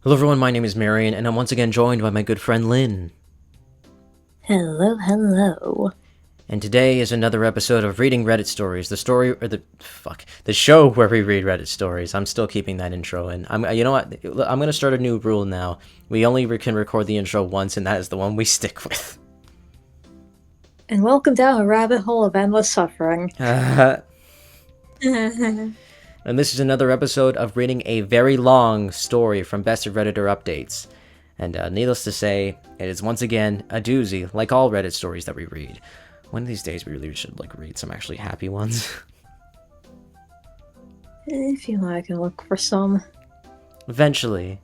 Hello everyone, my name is Marion, and I'm once again joined by my good friend Lynn. Hello, hello. And today is another episode of Reading Reddit Stories, the show where we read Reddit stories. I'm still keeping that intro in. You know what? I'm gonna start a new rule now. We only can record the intro once, and that is the one we stick with. And welcome down a rabbit hole of endless suffering. And this is another episode of reading a very long story from Best of Redditor Updates. And needless to say, it is once again a doozy, like all Reddit stories that we read. One of these days, we really should read some actually happy ones. If you like, I can look for some. Eventually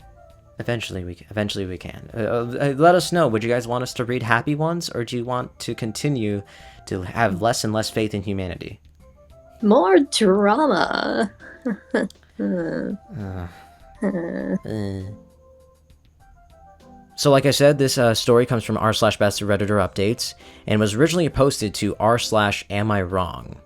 we can. Let us know. Would you guys want us to read happy ones, or do you want to continue to have less and less faith in humanity? More drama. So like I said, this story comes from r/best of Redditor Updates, and was originally posted to r/am I wrong.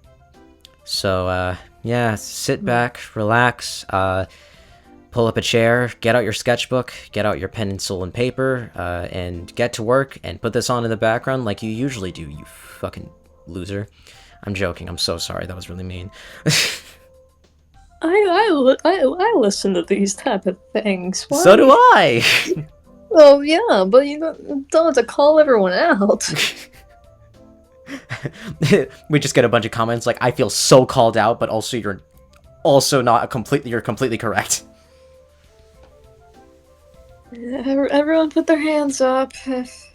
So, yeah, sit back, relax, pull up a chair, get out your sketchbook, get out your pencil and paper, and get to work, and put this on in the background like you usually do, you fucking loser. I'm joking, I'm so sorry, that was really mean. I listen to these type of things. Why? So do I! Oh yeah, but you don't have to call everyone out. We just get a bunch of comments like, I feel so called out, but also you're also not you're completely correct. Everyone put their hands up if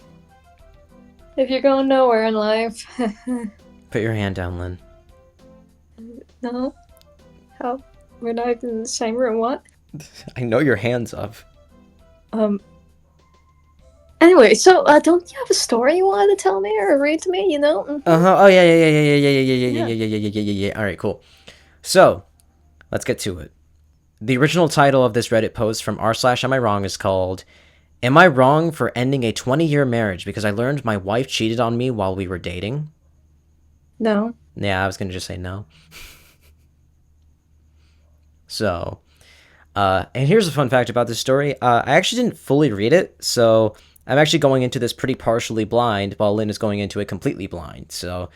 you're going nowhere in life. Put your hand down, Lynn. No? How? We're not even in the same room, what? I know your hand's up. Anyway, so, don't you have a story you wanted to tell me or read to me, you know? Mm-hmm. Oh, yeah. Alright, cool. So, let's get to it. The original title of this Reddit post from r/am I wrong is called, Am I Wrong for Ending a 20-Year Marriage Because I Learned My Wife Cheated on Me While We Were Dating? No. Yeah, I was gonna just say no. So, and here's a fun fact about this story. I actually didn't fully read it, so I'm actually going into this pretty partially blind, while Lynn is going into it completely blind, so...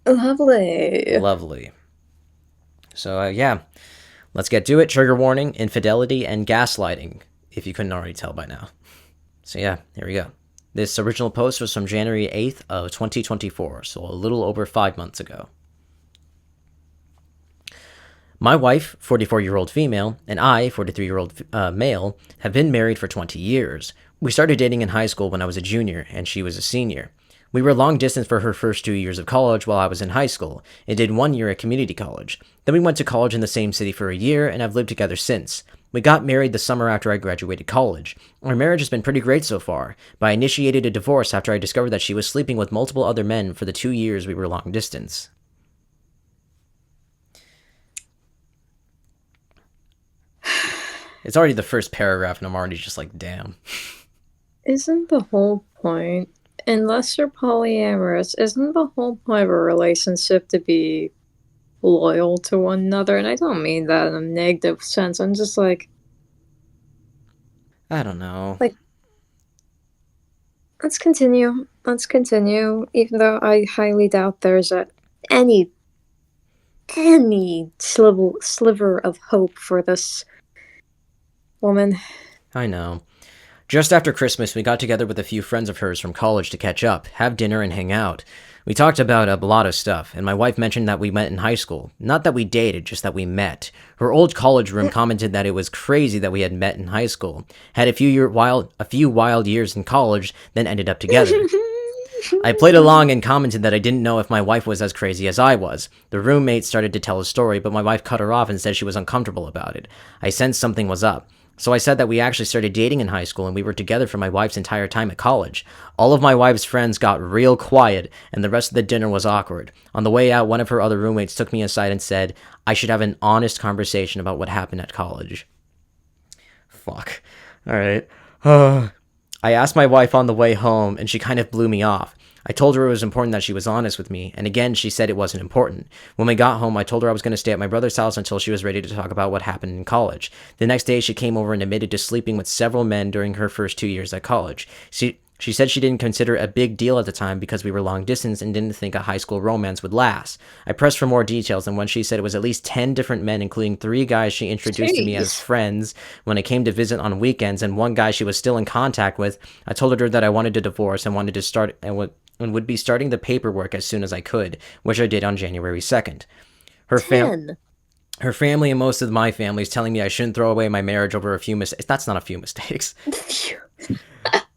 Lovely. Lovely. So, yeah. Let's get to it. Trigger warning, infidelity, and gaslighting, if you couldn't already tell by now. So yeah, here we go. This original post was from January 8th of 2024, so a little over 5 months ago. My wife, 44-year-old female, and I, 43-year-old male, have been married for 20 years. We started dating in high school when I was a junior, and she was a senior. We were long distance for her first 2 years of college while I was in high school, and did 1 year at community college. Then we went to college in the same city for a year, and have lived together since. We got married the summer after I graduated college. Our marriage has been pretty great so far, but I initiated a divorce after I discovered that she was sleeping with multiple other men for the 2 years we were long distance. It's already the first paragraph, and I'm already just like, damn. Isn't the whole point, unless you're polyamorous, isn't the whole point of a relationship to be loyal to one another? And I don't mean that in a negative sense. I'm just like... I don't know. Like, let's continue. Even though I highly doubt there's any sliver of hope for this woman. I know. Just after Christmas, we got together with a few friends of hers from college to catch up, have dinner, and hang out. We talked about a lot of stuff, and my wife mentioned that we met in high school. Not that we dated, just that we met. Her old college room commented that it was crazy that we had met in high school, had a few wild years in college, then ended up together. I played along and commented that I didn't know if my wife was as crazy as I was. The roommate started to tell a story, but my wife cut her off and said she was uncomfortable about it. I sensed something was up. So I said that we actually started dating in high school and we were together for my wife's entire time at college. All of my wife's friends got real quiet and the rest of the dinner was awkward. On the way out, one of her other roommates took me aside and said I should have an honest conversation about what happened at college. Fuck. Alright. I asked my wife on the way home and she kind of blew me off. I told her it was important that she was honest with me, and again, she said it wasn't important. When we got home, I told her I was going to stay at my brother's house until she was ready to talk about what happened in college. The next day, she came over and admitted to sleeping with several men during her first 2 years at college. She said she didn't consider it a big deal at the time because we were long distance and didn't think a high school romance would last. I pressed for more details, and when she said it was at least 10 different men, including 3 guys she introduced to me as Jeez. friends when I came to visit on weekends, and 1 guy she was still in contact with, I told her that I wanted a divorce and wanted to start and would be starting the paperwork as soon as I could, which I did on January 2nd. Her fam 10. her family and most of my family is telling me I shouldn't throw away my marriage over a few mistakes. That's not a few mistakes. Phew.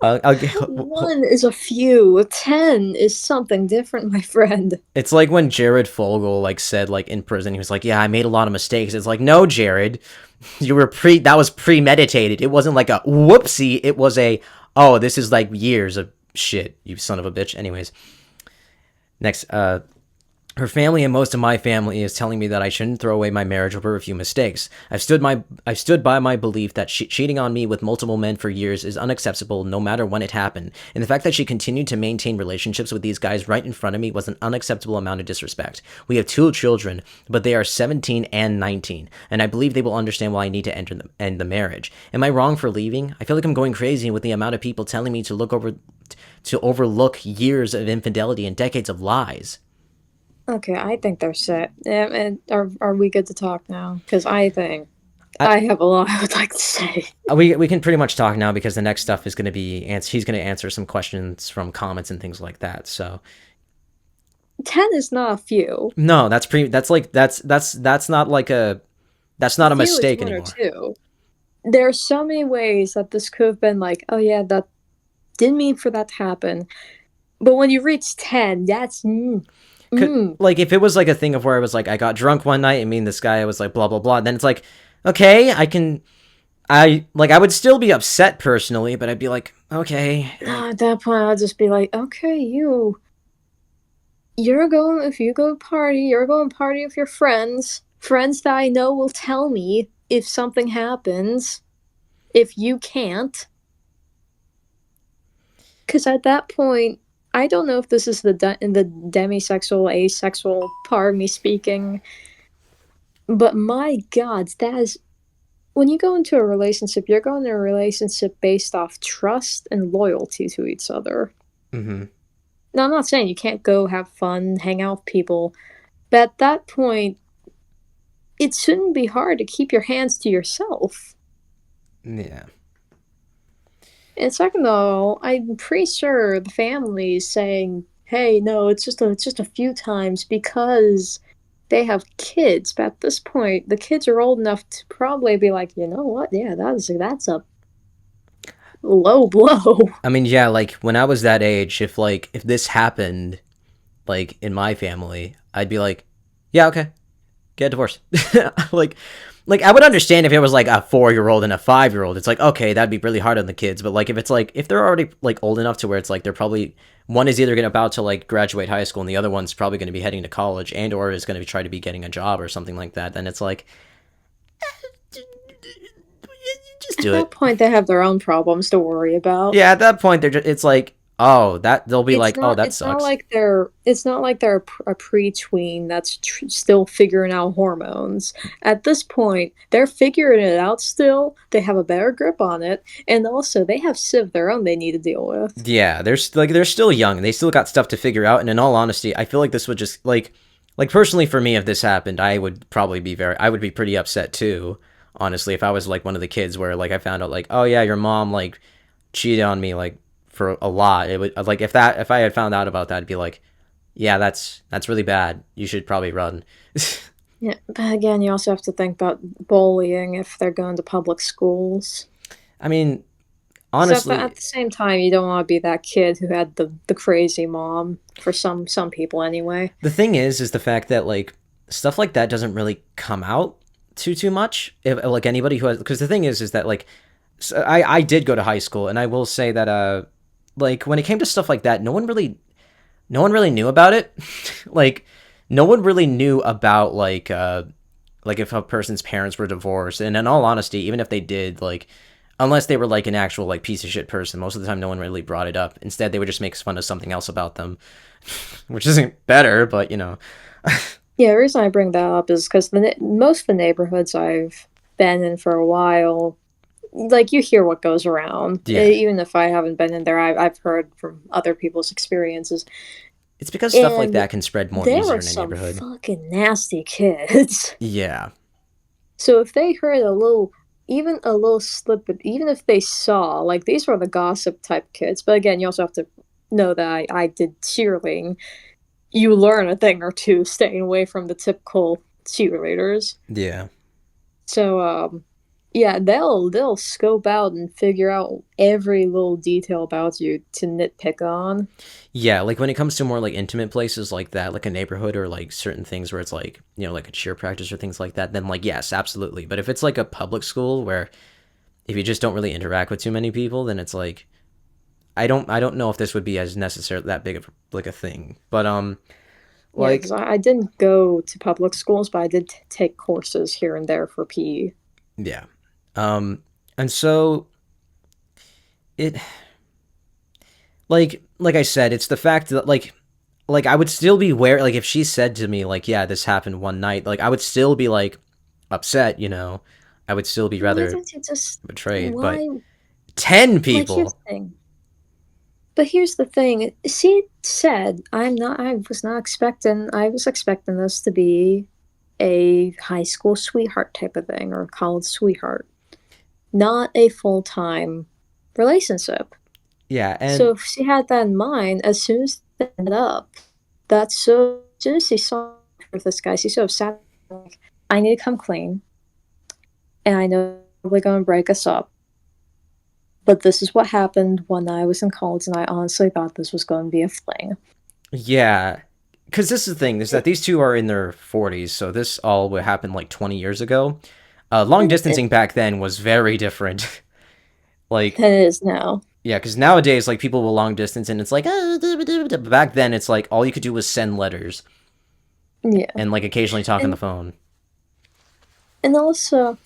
I'll get, 1 is a few. 10 is something different, my friend. it's like when Jared Fogle said in prison, he was like, "Yeah, I made a lot of mistakes." It's like, no, Jared, that was premeditated. It wasn't like a whoopsie. It was a, oh, this is like years of shit, you son of a bitch. Anyways, next, her family and most of my family is telling me that I shouldn't throw away my marriage over a few mistakes. I've stood by my belief that cheating on me with multiple men for years is unacceptable no matter when it happened, and the fact that she continued to maintain relationships with these guys right in front of me was an unacceptable amount of disrespect. We have 2 children, but they are 17 and 19, and I believe they will understand why I need to end the marriage. Am I wrong for leaving? I feel like I'm going crazy with the amount of people telling me to overlook years of infidelity and decades of lies. Okay, I think they're set. And are we good to talk now? Because I think I, I have a lot I would like to say. we can pretty much talk now because the next stuff is going to be he's going to answer some questions from comments and things like that. So 10 is not a few. no, that's not like that's A not a few is mistake 1 or anymore. 2. There are so many ways that this could have been like, oh yeah, that didn't mean for that to happen. But when you reach 10, that's Like if it was like a thing of where I was like I got drunk one night and me and this guy was like blah blah blah, then it's like okay, I would still be upset personally, but I'd be like okay, at that point I'll just be like, okay, you're going, if you go party, you're going party with your friends that I know will tell me if something happens, if you can't. Because at that point, I don't know if this is the demisexual, asexual part of me speaking, but my God, that is, when you go into a relationship, you're going into a relationship based off trust and loyalty to each other. mm-hmm. Now, I'm not saying you can't go have fun, hang out with people, but at that point, it shouldn't be hard to keep your hands to yourself. Yeah. And second of all, I'm pretty sure the family is saying, "Hey, no, it's just a few times because they have kids." But at this point, the kids are old enough to probably be like, you know what? Yeah, that's a low blow. I mean, yeah, like when I was that age, if this happened in my family, I'd be like, yeah, okay, get a divorce. like I would understand if it was like a 4-year-old and a 5-year-old. It's like okay, that'd be really hard on the kids. But if it's if they're already old enough to where it's they're probably one is either going about to graduate high school and the other one's probably going to be heading to college and or is going to try to be getting a job or something like that. Then it's just At do that it. point, they have their own problems to worry about. Yeah, at that point it's oh that they'll be It's oh not. that It's not sucks. like they're. It's not like they're a pre-tween that's still figuring out hormones. At this point, they're figuring it out. Still, they have a better grip on it, and also they have shit of their own they need to deal with. Yeah, they're still young. They still got stuff to figure out. And in all honesty, I feel like this would just personally for me, if this happened, I would be pretty upset too. Honestly, if I was one of the kids where I found out oh yeah, your mom cheated on me for a lot. It would if I had found out about that, I'd be like, yeah, that's really bad. You should probably run. Yeah, but again, you also have to think about bullying if they're going to public schools. I mean, Except that at honestly, the same time, you don't want to be that kid who had the crazy mom. For some people, anyway. the thing is the fact that stuff like that doesn't really come out too much. If anybody who has, because the thing is that so I did go to high school, and I will say that when it came to stuff like that, no one really knew about it. No one really knew about if a person's parents were divorced, and in all honesty, even if they did, Unless they were like an actual like piece of shit person. Most of the time, no one really brought it up. Instead, they would just make fun of something else about them, which isn't better, but you know. Yeah, the reason I bring that up is because most of the neighborhoods I've been in for a while, like you hear what goes around. Yeah. Even if I haven't been in there, I've heard from other people's experiences. It's because stuff like And that can spread more there easier were in a some neighborhood. fucking nasty kids. Yeah. So if they heard even a little slip, even if they saw, like these were the gossip type kids. But again, you also have to know that I did cheerleading. You learn a thing or two staying away from the typical cheerleaders. Yeah. So yeah, they'll scope out and figure out every little detail about you to nitpick on. Yeah, like when it comes to more like intimate places like that, like a neighborhood or like certain things where it's like, like a cheer practice or things like that, then like yes, absolutely. But if it's like a public school where if you just don't really interact with too many people, then it's like I don't know if this would be as necessarily that big of like a thing. But Yeah, because like I didn't go to public schools, but I did take courses here and there for PE. yeah. And so it like I said, it's the fact that like I would still be where like if she said to me like yeah, this happened one night, like I would still be like upset. I would still be Why rather don't you just betrayed, but why 10 like here's people. the thing. But here's the thing. She said I was expecting this to be a high school sweetheart type of thing or a college sweetheart, not a full-time relationship. Yeah, So and if she had that in mind, as soon as they ended up, as soon as she saw with this guy, she sort of sat like, I need to come clean, and I know we're going to break us up. But this is what happened when I was in college, and I honestly thought this was going to be a fling. yeah, because this is the thing is that these two are in their 40s, so this all would happen like 20 years ago. Long distancing It, back then was very different. Like, it is now. yeah, because nowadays, like, people will long distance and it's like, but back then, it's like all you could do was send letters Yeah. and like occasionally talk on the And phone. and also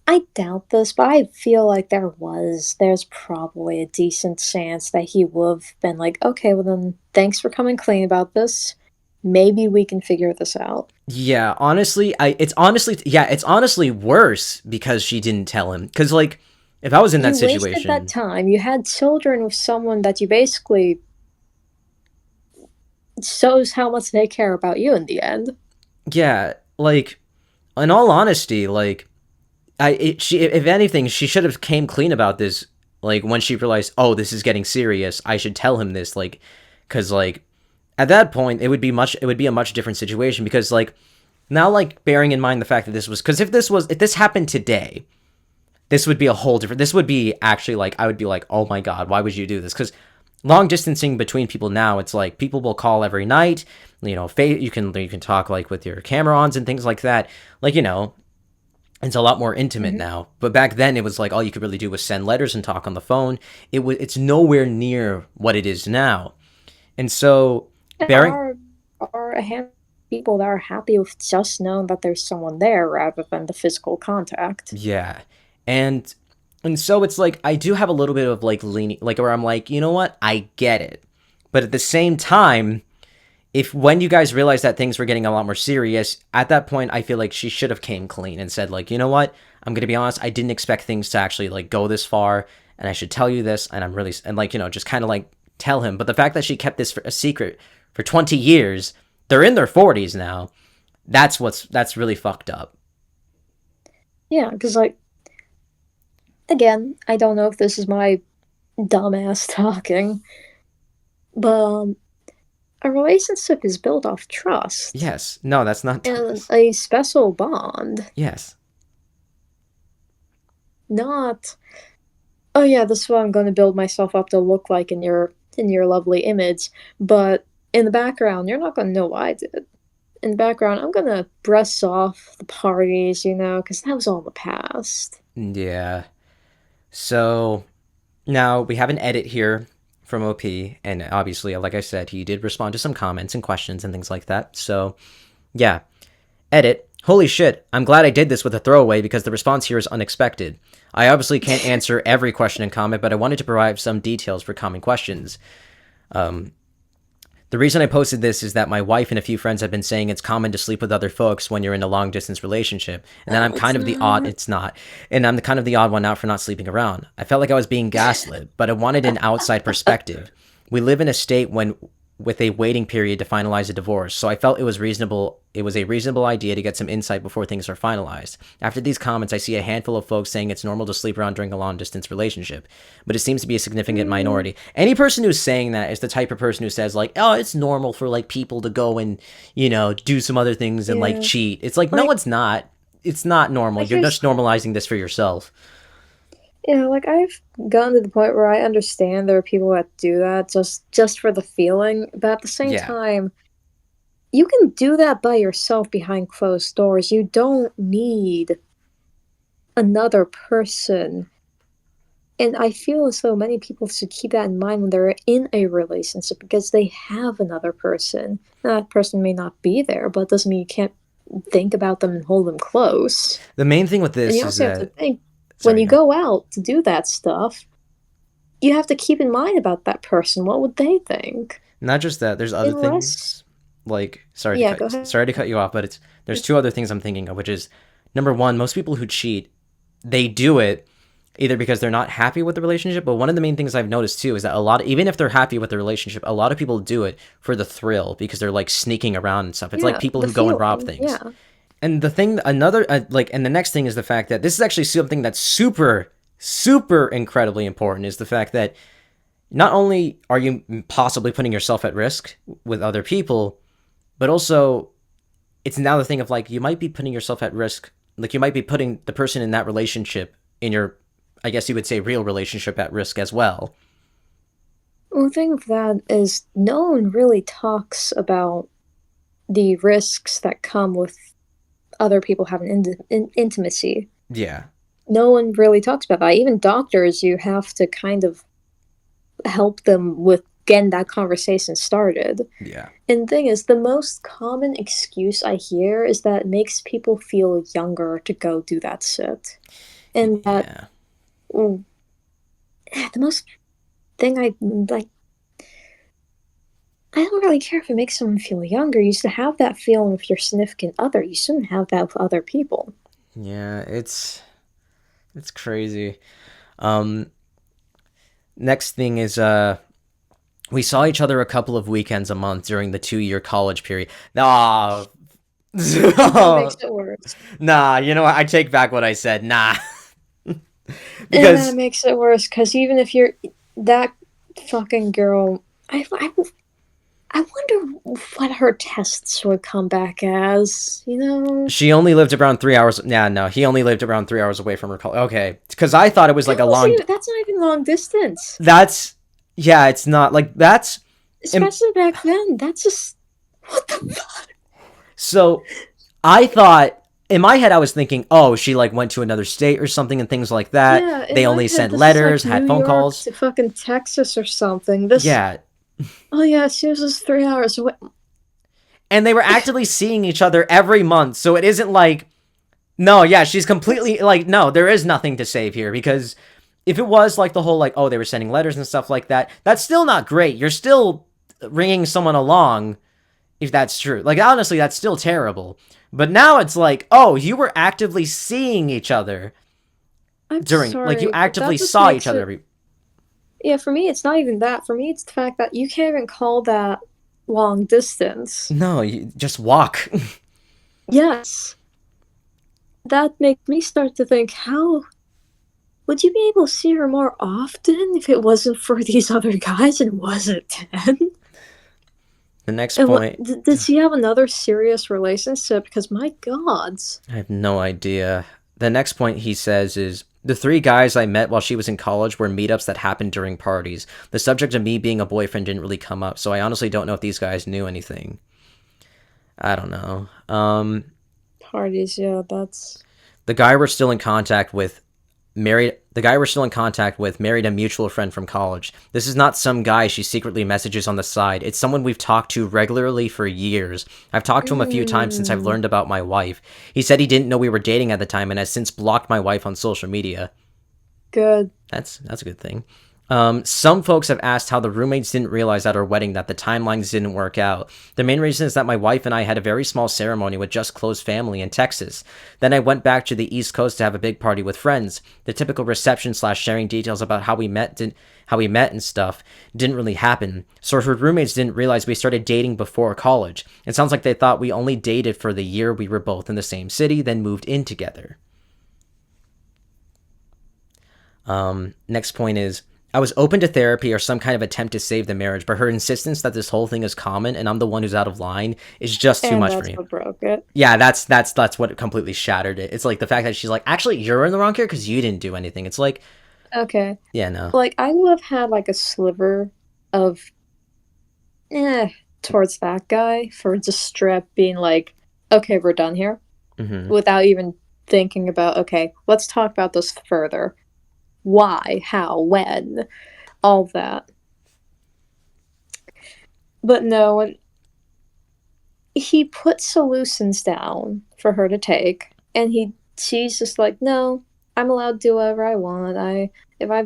I doubt this, but I feel like there's probably a decent chance that he would have been like, okay, well then thanks for coming clean about this. Maybe we can figure this out. Yeah, honestly, it's honestly worse because she didn't tell him. Because like, if I was in that You wasted that situation, time. You had children with someone that you basically shows how much they care about you in the end. yeah, like, in all honesty, like, she if anything, she should have came clean about this. Like when she realized, oh, this is getting serious, I should tell him this. Like, because like at that point, it would be a much different situation. Because like now, like bearing in mind the fact that this was because if this happened today, this would be a whole different. This would be actually like I would be like, oh my god, why would you do this? Because long distancing between people now, it's like people will call every night. You can talk like with your camera ons and things like that. Like it's a lot more intimate Mm-hmm. now. But back then, it was like all you could really do was send letters and talk on the phone. It's nowhere near what it is now. And so There bearing are a handful of people that are happy with just knowing that there's someone there rather than the physical contact. yeah, and so it's like I do have a little bit of like leaning, like where I'm like, you know what, I get it, but at the same time, if when you guys realized that things were getting a lot more serious, at that point, I feel like she should have came clean and said like, you know what, I'm gonna be honest, I didn't expect things to actually like go this far, and I should tell you this, and I'm really and like just kind of like tell him. But the fact that she kept this a secret for 20 years, they're in their 40s now. That's really fucked up. Yeah, because like again, I don't know if this is my dumbass talking, but a relationship is built off trust Yes. No, that's not and Thomas. a special bond, Yes. not oh yeah, this is what I'm going to build myself up to look like in your lovely image, but in the background, you're not going to know what I did. In the background, I'm going to brush off the parties, because that was all in the past. Yeah. So now we have an edit here from OP, and obviously, like I said, he did respond to some comments and questions and things like that. So yeah, edit. Holy shit, I'm glad I did this with a throwaway because the response here is unexpected. I obviously can't answer every question and comment, but I wanted to provide some details for common questions. Um, the reason I posted this is that my wife and a few friends have been saying it's common to sleep with other folks when you're in a long distance relationship, and then No, I'm it's kind of the odd. not. It's not, and I'm the kind of the odd one out for not sleeping around. I felt like I was being gaslit, but I wanted an outside perspective. We live in a state with a waiting period to finalize a divorce, so I felt it was reasonable. It was a reasonable idea to get some insight before things are finalized. After these comments, I see a handful of folks saying it's normal to sleep around during a long distance relationship, but it seems to be a significant Mm, minority. Any person who's saying that is the type of person who says like, "Oh, it's normal for like people to go and, do some other things and like yeah. cheat." It's like, "No, Like, it's not. It's not normal. like You're here's just normalizing this for yourself." like I've gotten to the point where I understand there are people that do that just for the feeling, but at the same Yeah. time, you can do that by yourself behind closed doors. You don't need another person. And I feel as though many people should keep that in mind when they're in a relationship because they have another person. Now, that person may not be there, but it doesn't mean you can't think about them and hold them close. The main thing with And you this is also have to that think when sorry, you go ahead. go out to do that stuff, you have to keep in mind about that person. What would they think? Not just that, there's other Unless, things like yeah, go ahead. sorry to cut you off, but it's there's two other things I'm thinking of, which is number one, most people who cheat, they do it either because they're not happy with the relationship, but one of the main things I've noticed too is that a lot even if they're happy with the relationship, a lot of people do it for the thrill because they're like sneaking around and stuff. It's like Yeah, people the who go and rob feeling. things. Yeah. And the thing another like and the next thing is the fact that this is actually something that's super incredibly important is the fact that not only are you possibly putting yourself at risk with other people, but also it's now the thing of like you might be putting yourself at risk. Like you might be putting the person in that relationship in your, I guess you would say, real relationship at risk as well. Well, the thing with that is no one really talks about the risks that come with other people having intimacy. Yeah, No one really talks about that. Even doctors, you have to kind of help them with getting that conversation started. yeah, And the thing is, the most common excuse I hear is that it makes people feel younger to go do that shit. And that yeah. mm, the most thing I like, I don't really care if it makes someone feel younger. You should have that feeling with your significant other. You shouldn't have that with other people. Yeah, it's crazy. Um, next thing is we saw each other a couple of weekends a month during the 2 year college period. Ah, That makes it worse. nah, you know what? I take back what I said. Nah, And that because makes it worse because even if you're that fucking girl, I wonder what her tests would come back as. You know, she only lived around 3 hours. Yeah, no, he only lived around 3 hours away from her college. Okay, because I thought it was like a long. that's not even long distance, That's yeah, it's not like that's. especially back then. That's just what the fuck. So I thought in my head I was thinking, oh, she like went to another state or something and things like that. Yeah, in They my only head, sent this is letters, like New had phone York calls. to fucking Texas or something. This, Yeah, oh yeah, she was just 3 hours away. and they were actively seeing each other every month. So it isn't like no, yeah, she's That's completely like no, there is nothing to save here because if it was like the whole like oh they were sending letters and stuff like that, that's still not great. You're still ringing someone along if that's true. Like honestly, that's still terrible. But now it's like, oh, you were actively seeing each other I'm during like you sorry, but that actively just saw each makes other it. every Yeah, for me, it's not even that. For me, it's the fact that you can't even call that long distance. no, you just walk. Yes, that makes me start to think, how would you be able to see her more often if it wasn't for these other guys and wasn't 10? The next And what point, does he have another serious relationship? Because my gods. I have no idea. The next point he says is the three guys I met while she was in college were meetups that happened during parties. The subject of me being a boyfriend didn't really come up, so I honestly don't know if these guys knew anything. I don't know. Parties, yeah, that's. The guy we're still in contact with married the guy we're still in contact with married a mutual friend from college. This is not some guy she secretly messages on the side. It's someone we've talked to regularly for years. I've talked to him a few times since I've Mm, learned about my wife. He said he didn't know we were dating at the time and has since blocked my wife on social media. good. That's a good thing. Some folks have asked how the roommates didn't realize at our wedding that the timelines didn't work out. The main reason is that my wife and I had a very small ceremony with just close family in Texas. Then I went back to the East Coast to have a big party with friends. The typical reception slash sharing details about how we met and stuff didn't really happen. So her roommates didn't realize we started dating before college. It sounds like they thought we only dated for the year we were both in the same city, then moved in together. Next point is, I was open to therapy or some kind of attempt to save the marriage, but her insistence that this whole thing is common and I'm the one who's out of line is just too And much for that's me. what broke it. Yeah, that's what completely shattered it. It's like the fact that she's like, actually, you're in the wrong here because you didn't do anything. It's like, Okay. yeah, no. Like, I would have had, like, a sliver of, eh, towards that guy for just straight being like, okay, we're done here, Hmm. without even thinking about, okay, let's talk about this further. Why, how, when, all that. But no, and he put solutions down for her to take, and she's just like, no, I'm allowed to do whatever I want. If I,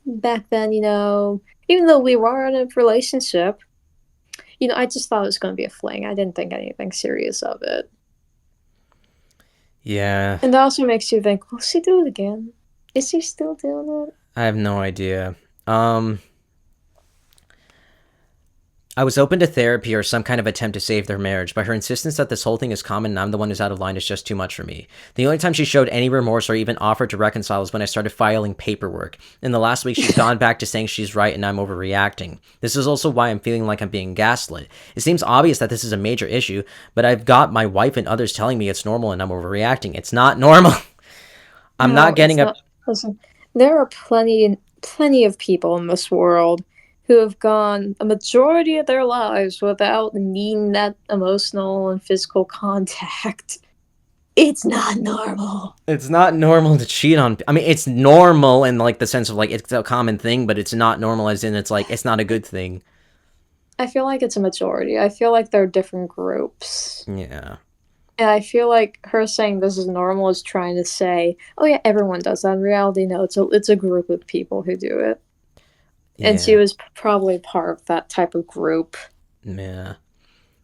back then, even though we were in a relationship, I just thought it was going to be a fling. I didn't think anything serious of it. Yeah, And that also makes you think, will she do it again? Is she still doing it? I have no idea. Um, I was open to therapy or some kind of attempt to save their marriage, but her insistence that this whole thing is common and I'm the one who's out of line is just too much for me. The only time she showed any remorse or even offered to reconcile is when I started filing paperwork. In the last week, she's gone back to saying she's right and I'm overreacting. This is also why I'm feeling like I'm being gaslit. It seems obvious that this is a major issue, but I've got my wife and others telling me it's normal and I'm overreacting. It's not normal. I'm not No, it's getting a. not. Listen, there are plenty of people in this world who have gone a majority of their lives without needing that emotional and physical contact. It's not normal. It's not normal to cheat on. I mean, it's normal in like the sense of like it's a common thing, but it's not normal as in it's like it's not a good thing. I feel like it's a majority. I feel like there are different groups. Yeah. And I feel like her saying this is normal is trying to say, oh yeah, everyone does that. In reality, no, it's a group of people who do it. And she Yeah. was probably part of that type of group. Yeah.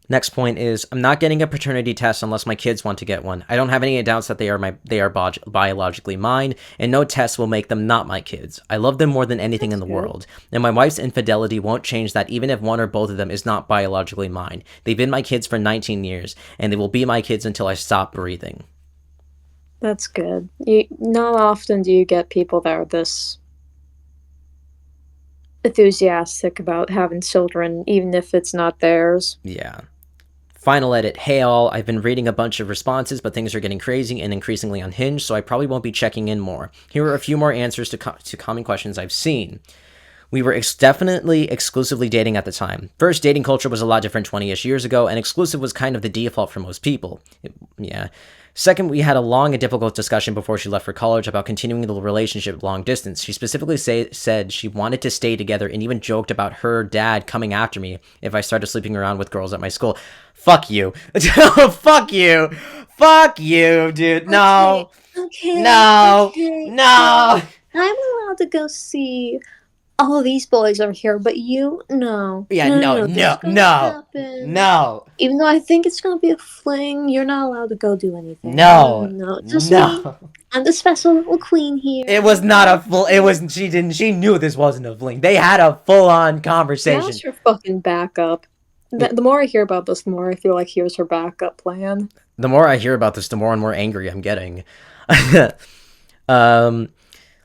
Next point is I'm not getting a paternity test unless my kids want to get one. I don't have any doubts that they are biologically mine, and no test will make them not my kids. I love them more than anything in That's the good. world, and my wife's infidelity won't change that even if one or both of them is not biologically mine. They've been my kids for 19 years, and they will be my kids until I stop breathing. That's good. Not often do you get people that are this enthusiastic about having children, even if it's not theirs. Yeah. Final edit. Hey all, I've been reading a bunch of responses, but things are getting crazy and increasingly unhinged, so I probably won't be checking in more. Here are a few more answers to common questions I've seen. We were definitely exclusively dating at the time. First, dating culture was a lot different 20-ish years ago, and exclusive was kind of the default for most people. Yeah. Second, we had a long and difficult discussion before she left for college about continuing the relationship long distance. She specifically said she wanted to stay together and even joked about her dad coming after me if I started sleeping around with girls at my school. Fuck you. Fuck you. Fuck you, dude. Okay, No. okay, No. okay, okay. No. I'm allowed to go see all these boys over here, but you, no. Yeah, No, no, no, no, this is no, gonna no. happen. No. Even though I think it's gonna be a fling, you're not allowed to go do anything. No, no, No. no. Just me. No. I'm the special little queen It here. was not a full. It was. She knew this wasn't a fling. They had a full on That conversation. was her fucking backup. The more I hear about this, the more I feel like here's her backup plan. The more I hear about this, the more and more angry I'm getting. um,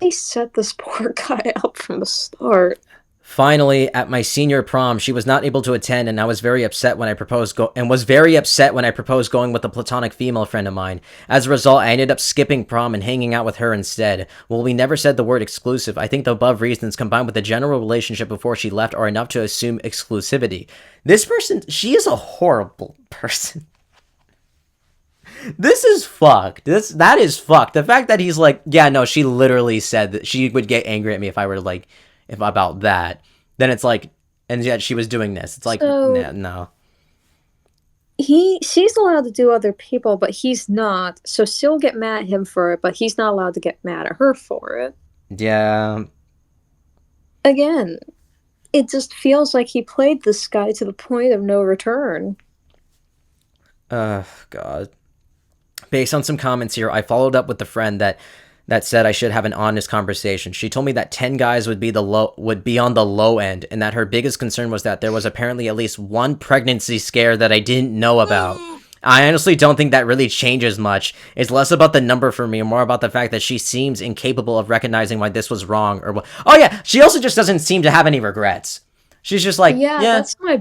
They set this poor guy up from the start. Finally, at my senior prom, she was not able to attend, and I was very upset when I proposed was very upset when I proposed going with a platonic female friend of mine. As a result, I ended up skipping prom and hanging out with her instead. Well, we never said the word exclusive. I think the above reasons, combined with the general relationship before she left, are enough to assume exclusivity. This person, she is a horrible person. This is fucked. That is fucked. The fact that he's like, yeah, no, she literally said that she would get angry at me if I were to like, if about that. Then it's like, and yet she was doing this. It's like, So nah, no. she's allowed to do other people, but he's not. So she'll get mad at him for it, but he's not allowed to get mad at her for it. Yeah. Again, it just feels like he played this guy to the point of no return. God. Based on some comments here, I followed up with the friend that said I should have an honest conversation. She told me that 10 guys would be on the low end, and that her biggest concern was that there was apparently at least one pregnancy scare that I didn't know about. I honestly don't think that really changes much. It's less about the number for me and more about the fact that she seems incapable of recognizing why this was wrong or what. Oh yeah, she also just doesn't seem to have any regrets. She's just like, Yeah, yeah, that's my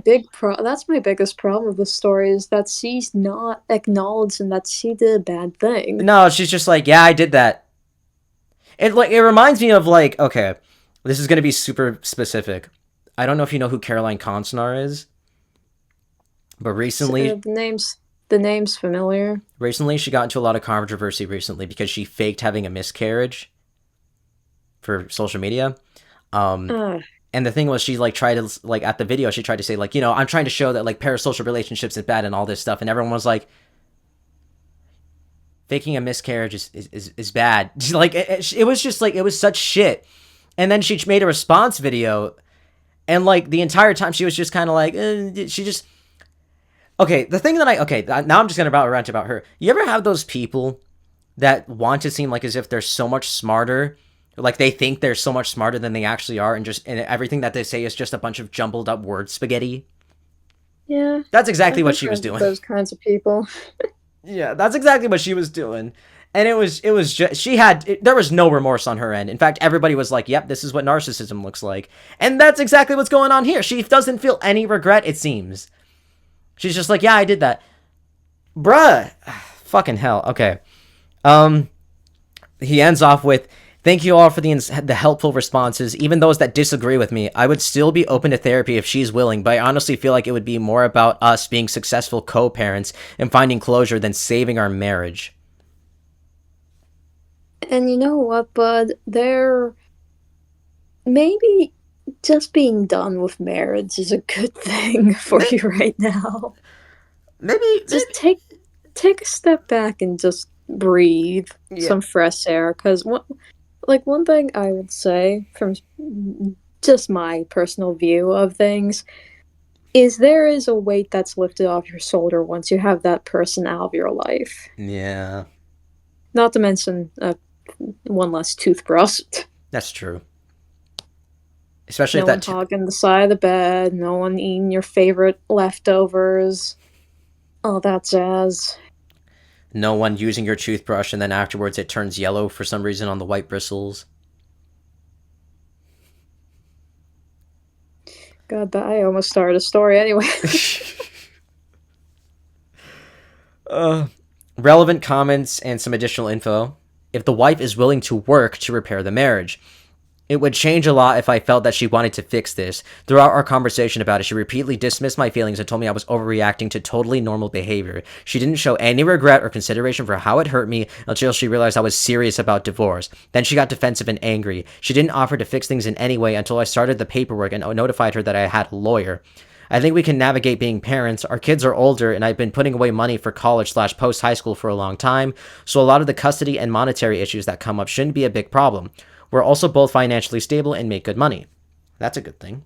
biggest problem with the story is that she's not acknowledging that she did a bad thing. no, she's just like, yeah, I did that. It reminds me of like, okay, this is gonna be super specific. I don't know if you know who Caroline Consnar is, but So, the name's familiar. recently she got into a lot of controversy recently because she faked having a miscarriage for social media. Um, Ugh. and the thing was, she like tried to like at the video, she tried to say like, you know, I'm trying to show that like parasocial relationships is bad and all this stuff, and everyone was like, faking a miscarriage is bad. Like it was just like it was such shit. And then she made a response video, and like the entire time she was just kind of like, she just okay. The thing that now I'm just gonna rant about her. You ever have those people that want to seem like as if they're so much smarter, like they think they're so much smarter than they actually are, and everything that they say is just a bunch of jumbled up word spaghetti. Yeah, That's exactly I've what been she was friends with doing. those kinds of people. Yeah, that's exactly what she was doing. And it was just there was no remorse on her end. In fact, everybody was like, "Yep, this is what narcissism looks like." And that's exactly what's going on here. She doesn't feel any regret, it seems. She's just like, "Yeah, I did that." Bruh. Fucking hell. Okay. Um he ends off with, "Thank you all for the helpful responses. Even those that disagree with me, I would still be open to therapy if she's willing, but I honestly feel like it would be more about us being successful co-parents and finding closure than saving our marriage." And you know what, bud? They're maybe just being done with marriage is a good thing for you right now. Maybe, Just take a step back and just breathe yeah, some fresh air. Because one thing I would say from just my personal view of things is there is a weight that's lifted off your shoulder once you have that person out of your life. yeah, Not to mention one less toothbrush. that's true. Especially if No one that, hogging the side of the bed, no one eating your favorite leftovers, all that jazz. no one using your toothbrush and then afterwards it turns yellow for some reason on the white bristles. God, I almost started a story anyway. uh, Relevant comments and some additional info. If the wife is willing to work to repair the marriage, it would change a lot if I felt that she wanted to fix this. Throughout our conversation about it, she repeatedly dismissed my feelings and told me I was overreacting to totally normal behavior. She didn't show any regret or consideration for how it hurt me until she realized I was serious about divorce. Then she got defensive and angry. She didn't offer to fix things in any way until I started the paperwork and notified her that I had a lawyer. I think we can navigate being parents. Our kids are older, and I've been putting away money for college/post high school for a long time, so a lot of the custody and monetary issues that come up shouldn't be a big problem. We're also both financially stable and make good money. That's a good thing.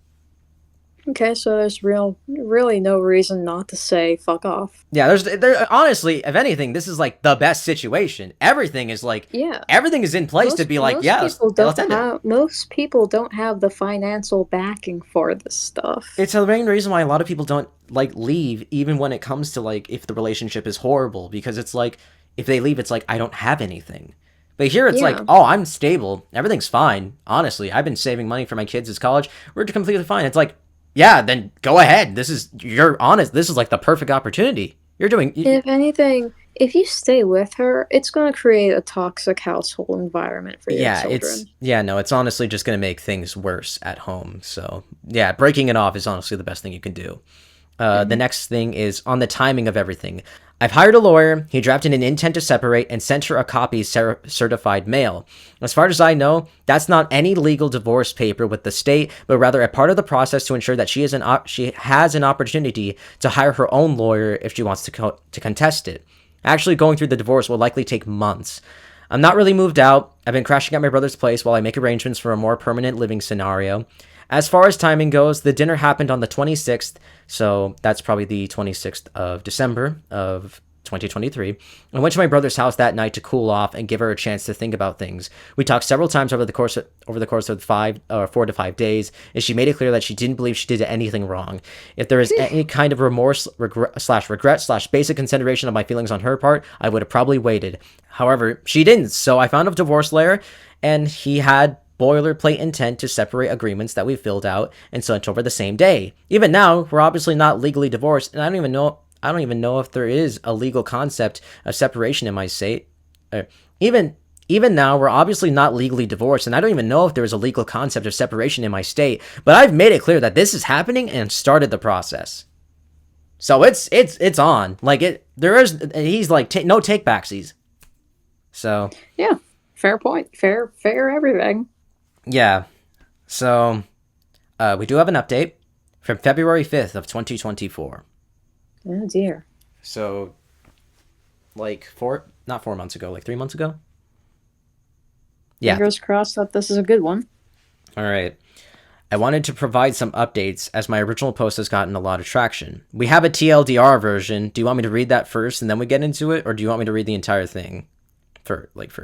Okay, so there's really no reason not to say fuck off. Yeah, there honestly, if anything, this is like the best situation. Yeah, Everything is in place to be like, most yeah, people let's don't end it. have most people don't have the financial backing for this stuff. It's the main reason why a lot of people don't like leave, even when it comes to like if the relationship is horrible, because it's like if they leave, it's like I don't have anything. But here it's like, Yeah. oh, I'm stable. Everything's fine. Honestly, I've been saving money for my kids' college. We're completely fine. It's like, yeah, then go ahead. You're honest. This is like the perfect opportunity. You're doing, If anything, if you stay with her, it's going to create a toxic household environment for your children. no, it's honestly just going to make things worse at home. So, yeah, breaking it off is honestly the best thing you can do. The Mhm. next thing is on the timing of everything. I've hired a lawyer, he drafted an intent to separate, and sent her a copy certified mail. As far as I know, that's not any legal divorce paper with the state, but rather a part of the process to ensure that she has an opportunity to hire her own lawyer if she wants to contest it. Actually, going through the divorce will likely take months. I'm not really moved out. I've been crashing at my brother's place while I make arrangements for a more permanent living scenario. As far as timing goes, the dinner happened on the 26th, so that's probably the 26th of December of 2023. I went to my brother's house that night to cool off and give her a chance to think about things. We talked several times over the course of 4 to 5 days, and she made it clear that she didn't believe she did anything wrong. If there is any kind of remorse, regret, basic consideration of my feelings on her part, I would have probably waited. However, she didn't, so I found a divorce lawyer, and he had boilerplate intent to separate agreements that we filled out and sent over the same day. Even now, we're obviously not legally divorced, and I don't even know if there is a legal concept of separation in my state. Even now, we're obviously not legally divorced, and I don't even know if there is a legal concept of separation in my state. But I've made it clear that this is happening and started the process. So it's on. Like he's like no take backsies. So yeah, fair point. Fair everything. Yeah. So we do have an update from February 5th of 2024. Oh dear. So like not 4 months ago, like 3 months ago. Yeah. Fingers crossed that this is a good one. All right. I wanted to provide some updates as my original post has gotten a lot of traction. We have a TLDR version. Do you want me to read that first and then we get into it, or do you want me to read the entire thing first? Which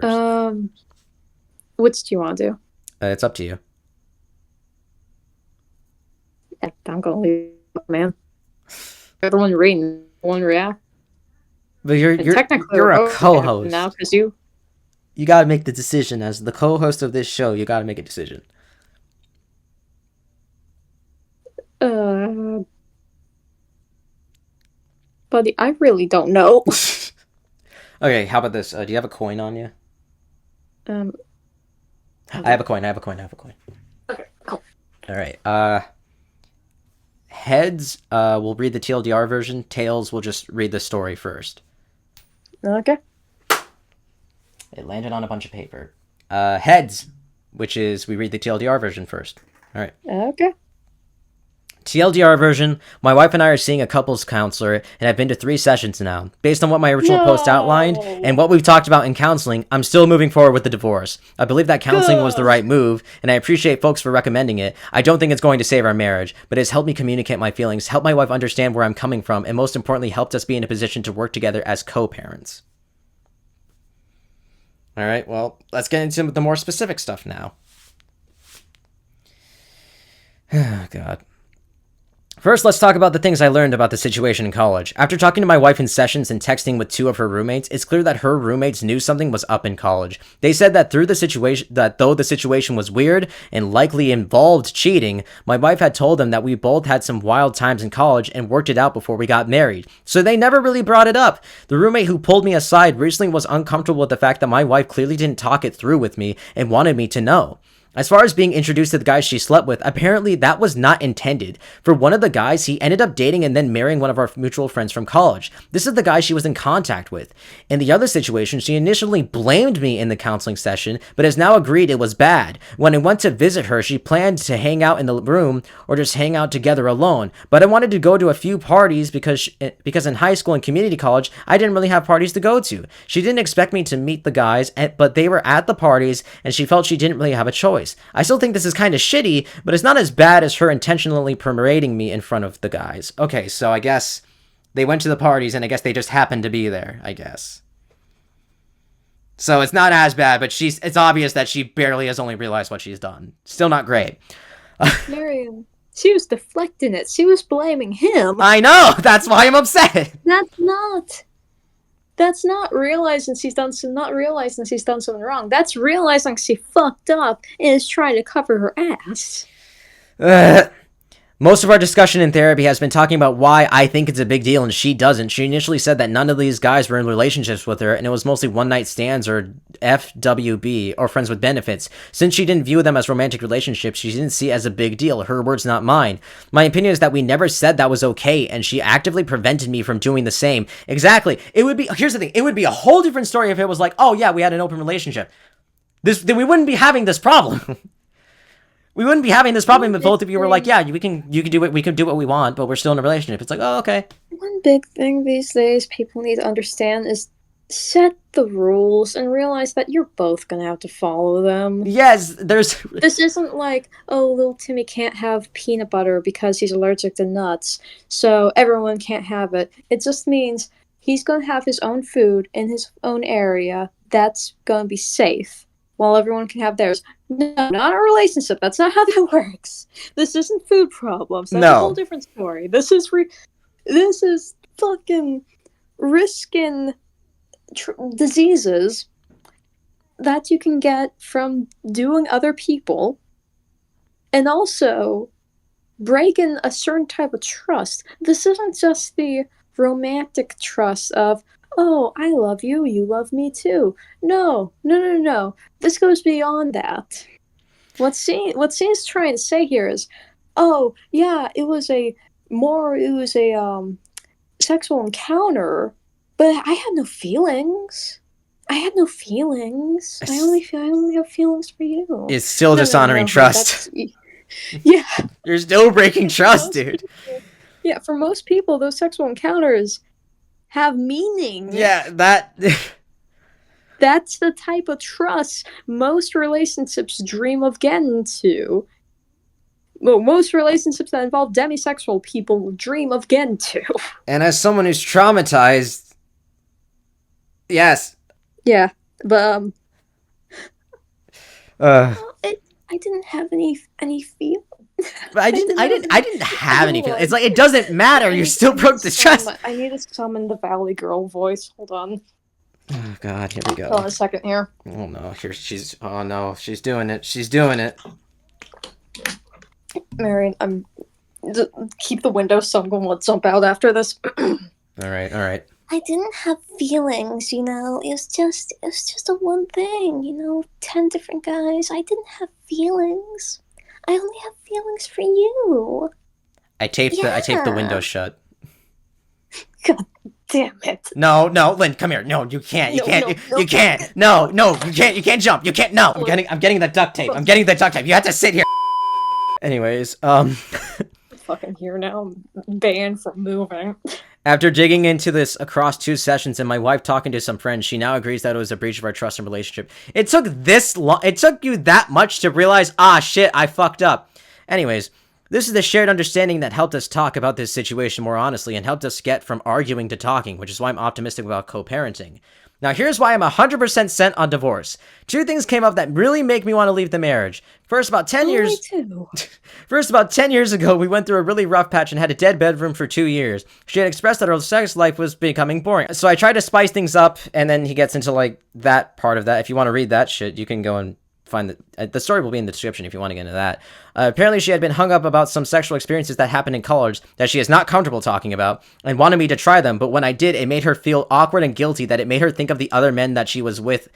do you want to do? It's up to you. Yeah, I'm gonna leave it, man. You're the one reading, one react. But you're a co-host now because you gotta make the decision as the co-host of this show. You gotta make a decision. Buddy, I really don't know. Okay, how about this? Do you have a coin on you? I have a coin. Okay, cool. All right. Heads will read the TLDR version. Tails will just read the story first. Okay. It landed on a bunch of paper. Heads, which is we read the TLDR version first. All right. Okay. TLDR version, my wife and I are seeing a couples counselor and have been to 3 sessions now. Based on what my original post outlined and what we've talked about in counseling, I'm still moving forward with the divorce. I believe that counseling was the right move, and I appreciate folks for recommending it. I don't think it's going to save our marriage, but it's helped me communicate my feelings, help my wife understand where I'm coming from, and most importantly, helped us be in a position to work together as co-parents. All right, well, let's get into the more specific stuff now. Oh, God. First, let's talk about the things I learned about the situation in college. After talking to my wife in sessions and texting with 2 of her roommates, it's clear that her roommates knew something was up in college. They said that though the situation was weird and likely involved cheating, my wife had told them that we both had some wild times in college and worked it out before we got married. So they never really brought it up. The roommate who pulled me aside recently was uncomfortable with the fact that my wife clearly didn't talk it through with me and wanted me to know. As far as being introduced to the guys she slept with, apparently that was not intended. For one of the guys, he ended up dating and then marrying one of our mutual friends from college. This is the guy she was in contact with. In the other situation, she initially blamed me in the counseling session, but has now agreed it was bad. When I went to visit her, she planned to hang out in the room or just hang out together alone. But I wanted to go to a few parties because in high school and community college, I didn't really have parties to go to. She didn't expect me to meet the guys, but they were at the parties and she felt she didn't really have a choice. I still think this is kind of shitty, but it's not as bad as her intentionally parading me in front of the guys. Okay, so I guess they went to the parties and I guess they just happened to be there, I guess. So it's not as bad, but it's obvious that she barely has only realized what she's done. Still not great. Marion, she was deflecting it. She was blaming him. I know! That's why I'm upset! That's not realizing she's done something wrong. That's realizing she fucked up and is trying to cover her ass. Most of our discussion in therapy has been talking about why I think it's a big deal and she doesn't. She initially said that none of these guys were in relationships with her and it was mostly one night stands or FWB or friends with benefits. Since she didn't view them as romantic relationships, she didn't see it as a big deal. Her words, not mine. My opinion is that we never said that was okay and she actively prevented me from doing the same. Exactly. Here's the thing. It would be a whole different story if it was like, oh yeah, we had an open relationship. Then we wouldn't be having this problem. We wouldn't be having this problem if both of you were like, yeah, you can do it, we can do what we want, but we're still in a relationship. It's like, oh, okay. One big thing these days people need to understand is set the rules and realize that you're both gonna have to follow them. Yes, This isn't like, oh, little Timmy can't have peanut butter because he's allergic to nuts, so everyone can't have it. It just means he's gonna have his own food in his own area that's gonna be safe, while everyone can have theirs. No, not a relationship. That's not how that works. This isn't food problems. That's a whole different story. This is fucking risking diseases that you can get from doing other people, and also breaking a certain type of trust. This isn't just the romantic trust of, oh, I love you, you love me too. No. This goes beyond that. What Scene's trying to say here is, oh, yeah, it was a sexual encounter, but I had no feelings. I only have feelings for you. It's still dishonoring trust. Yeah. You're still breaking trust, dude. Yeah, for most people, those sexual encounters have meaning. Yeah, That's the type of trust most relationships dream of getting to. Well, most relationships that involve demisexual people dream of getting to. And as someone who's traumatized, yes. Yeah, but I didn't have any feelings. I didn't have any feelings. It's like, it doesn't matter. You still broke the trust. I need to summon the Valley Girl voice. Hold on. Oh God, here we go. Hold on a second here. Oh no, oh no, she's doing it. She's doing it. Marion, keep the window so I'm going to jump out after this. All right. I didn't have feelings, you know. It was just a one thing, 10 different guys. I didn't have feelings. I only have feelings for you. I taped the window shut. God damn it. No, Lynn, come here. No, you can't. You can't. No, you can't jump. You can't. No, I'm getting the duct tape. You have to sit here. Anyways, I'm fucking here now. I'm banned from moving. After digging into this across 2 sessions and my wife talking to some friends, she now agrees that it was a breach of our trust and relationship. It took this long. It took you that much to realize, shit, I fucked up. Anyways, this is the shared understanding that helped us talk about this situation more honestly and helped us get from arguing to talking, which is why I'm optimistic about co-parenting. Now, here's why I'm 100% sent on divorce. 2 things came up that really make me want to leave the marriage. First, about 10 years ago, we went through a really rough patch and had a dead bedroom for 2 years. She had expressed that her sex life was becoming boring. So I tried to spice things up, and then he gets into, like, that part of that. If you want to read that shit, you can go and find the story will be in the description if you want to get into that. Apparently, she had been hung up about some sexual experiences that happened in college that she is not comfortable talking about and wanted me to try them, but when I did, it made her feel awkward and guilty that it made her think of the other men that she was with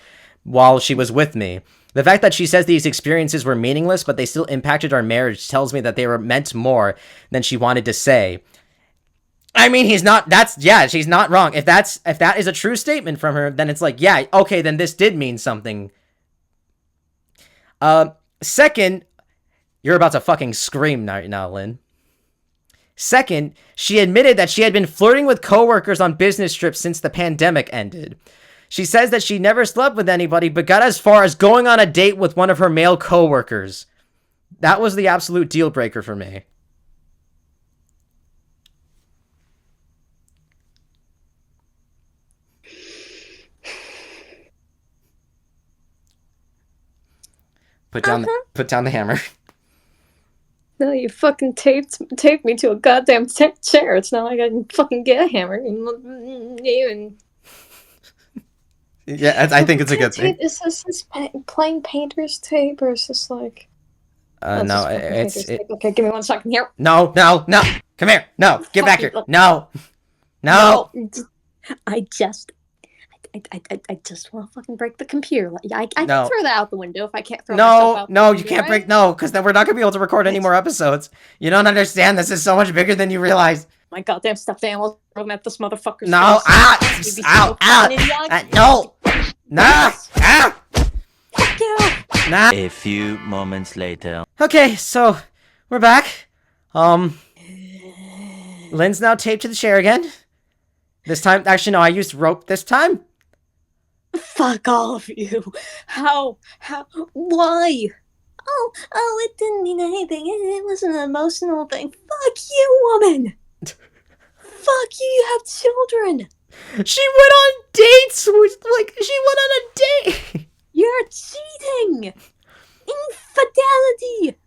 while she was with me. The fact that she says these experiences were meaningless, but they still impacted our marriage tells me that they were meant more than she wanted to say. I mean, she's not wrong. If that is a true statement from her, then it's like, yeah, okay, then this did mean something. Second, you're about to fucking scream now, Lynn. Second, she admitted that she had been flirting with coworkers on business trips since the pandemic ended. She says that she never slept with anybody, but got as far as going on a date with one of her male coworkers. That was the absolute deal breaker for me. Put down the hammer. No, you fucking taped me to a goddamn chair. It's not like I can fucking get a hammer. Yeah, I think it's a good thing. Is this plain painter's tape, or is this like... That's No, just fucking take your it's stick. Okay, give me 1 second here. no, no, no. Come here. No, get back here. No, no. I just want to fucking break the computer. I can No. throw that out the window if I can't throw myself out the window. You can't break. No, because then we're not gonna be able to record any more episodes. You don't understand. This is so much bigger than you realize. My goddamn stuffed animals throw at this motherfucker's No, face. no, nah, Fuck you. nah. A few moments later. Okay, so we're back. Lynn's now taped to the chair again. This time, actually, no, I used rope this time. Fuck all of you. How, why? Oh, it didn't mean anything. It was an emotional thing. Fuck you, woman. Fuck you, you have children. She went on dates. She went on a date. You're cheating. Infidelity.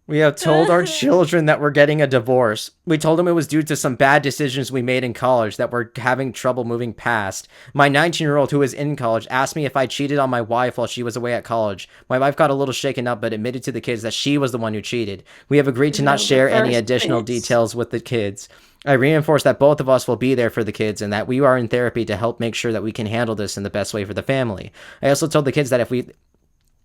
We have told our children that we're getting a divorce. We told them it was due to some bad decisions we made in college that we're having trouble moving past. My 19-year-old who is in college asked me if I cheated on my wife while she was away at college. My wife got a little shaken up but admitted to the kids that she was the one who cheated. We have agreed to not share any additional details with the kids. I reinforced that both of us will be there for the kids and that we are in therapy to help make sure that we can handle this in the best way for the family. I also told the kids that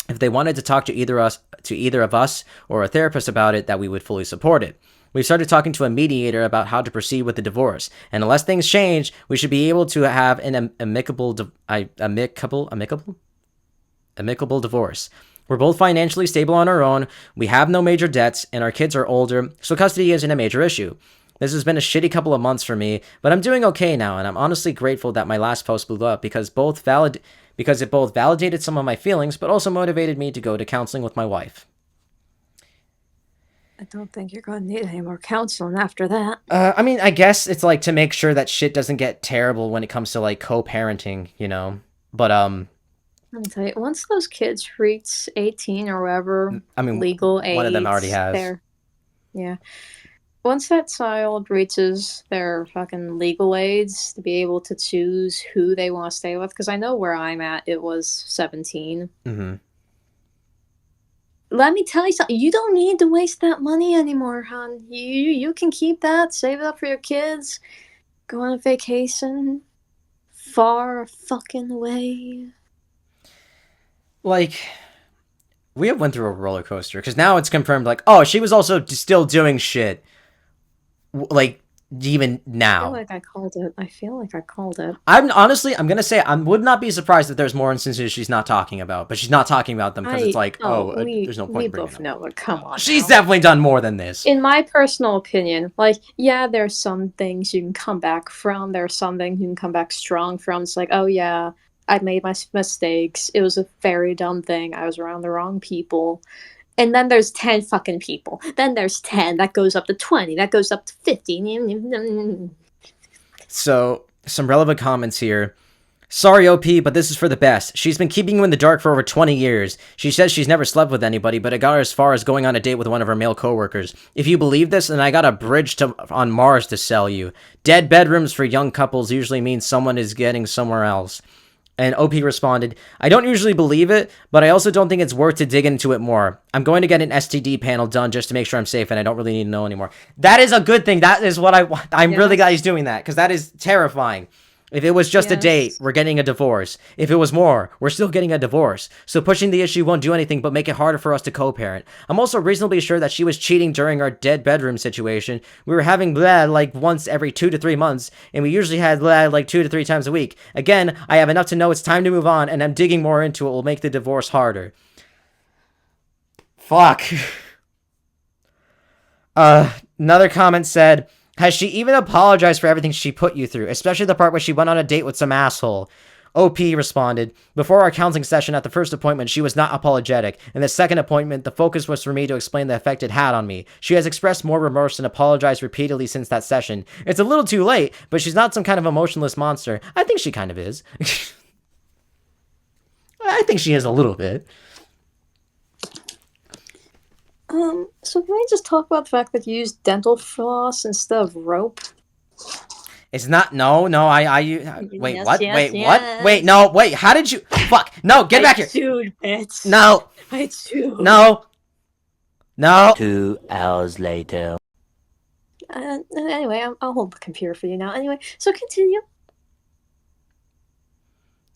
if they wanted to talk to either of us or a therapist about it, that we would fully support it. We started talking to a mediator about how to proceed with the divorce, and unless things change, we should be able to have an amicable divorce. We're both financially stable on our own, we have no major debts, and our kids are older, so custody isn't a major issue. This has been a shitty couple of months for me, but I'm doing okay now, and I'm honestly grateful that my last post blew up because it both validated some of my feelings, but also motivated me to go to counseling with my wife. I don't think you're going to need any more counseling after that. I mean, I guess it's like to make sure that shit doesn't get terrible when it comes to like co-parenting, you know? But, Let me tell you, once those kids reach 18 or whatever, I mean, legal age, one of them already has. Yeah. Once that child reaches their fucking legal age to be able to choose who they want to stay with, because I know where I'm at, it was 17. Mm-hmm. Let me tell you something. You don't need to waste that money anymore, hon. You can keep that, save it up for your kids, go on a vacation far fucking away. Like, we have went through a roller coaster, because now it's confirmed, like, oh, she was also still doing shit. Like, even now. I feel like I called it. I'm gonna say I would not be surprised if there's more instances she's not talking about, but she's not talking about them because it's like, there's no point in bringing both know it. Come on. She's definitely done more than this. In my personal opinion, like, yeah, there's some things you can come back from. There's some things you can come back strong from. It's like, oh yeah, I made my mistakes. It was a very dumb thing. I was around the wrong people. And then there's 10 fucking people. Then there's 10. That goes up to 20. That goes up to 50. So, some relevant comments here. Sorry, OP, but this is for the best. She's been keeping you in the dark for over 20 years. She says she's never slept with anybody, but it got her as far as going on a date with one of her male coworkers. If you believe this, then I got a bridge on Mars to sell you. Dead bedrooms for young couples usually means someone is getting somewhere else. And OP responded, I don't usually believe it, but I also don't think it's worth to dig into it more. I'm going to get an STD panel done just to make sure I'm safe, and I don't really need to know anymore. That is a good thing. That is what I want. I'm really glad he's doing that, because that is terrifying. If it was just a date, we're getting a divorce. If it was more, we're still getting a divorce. So pushing the issue won't do anything but make it harder for us to co-parent. I'm also reasonably sure that she was cheating during our dead bedroom situation. We were having blah like once every 2 to 3 months, and we usually had blah like 2 to 3 times a week. Again, I have enough to know it's time to move on, and I'm digging more into it will make the divorce harder. Fuck. Another comment said, has she even apologized for everything she put you through, especially the part where she went on a date with some asshole? OP responded, before our counseling session at the first appointment, she was not apologetic. In the second appointment, the focus was for me to explain the effect it had on me. She has expressed more remorse and apologized repeatedly since that session. It's a little too late, but she's not some kind of emotionless monster. I think she kind of is. I think she is a little bit. So can we just talk about the fact that you used dental floss instead of rope? It's not. No. Wait. Yes, What? yes, Wait. What? Wait. yes. No. Wait. How did you? Fuck. No. Get back here. Sued, bitch. No. I sued. No. No. 2 hours later. Anyway, I'll hold the computer for you now. Anyway, so continue.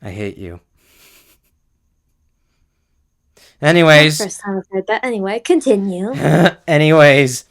I hate you. Anyways. First time I've heard that. Anyway, continue. Anyways.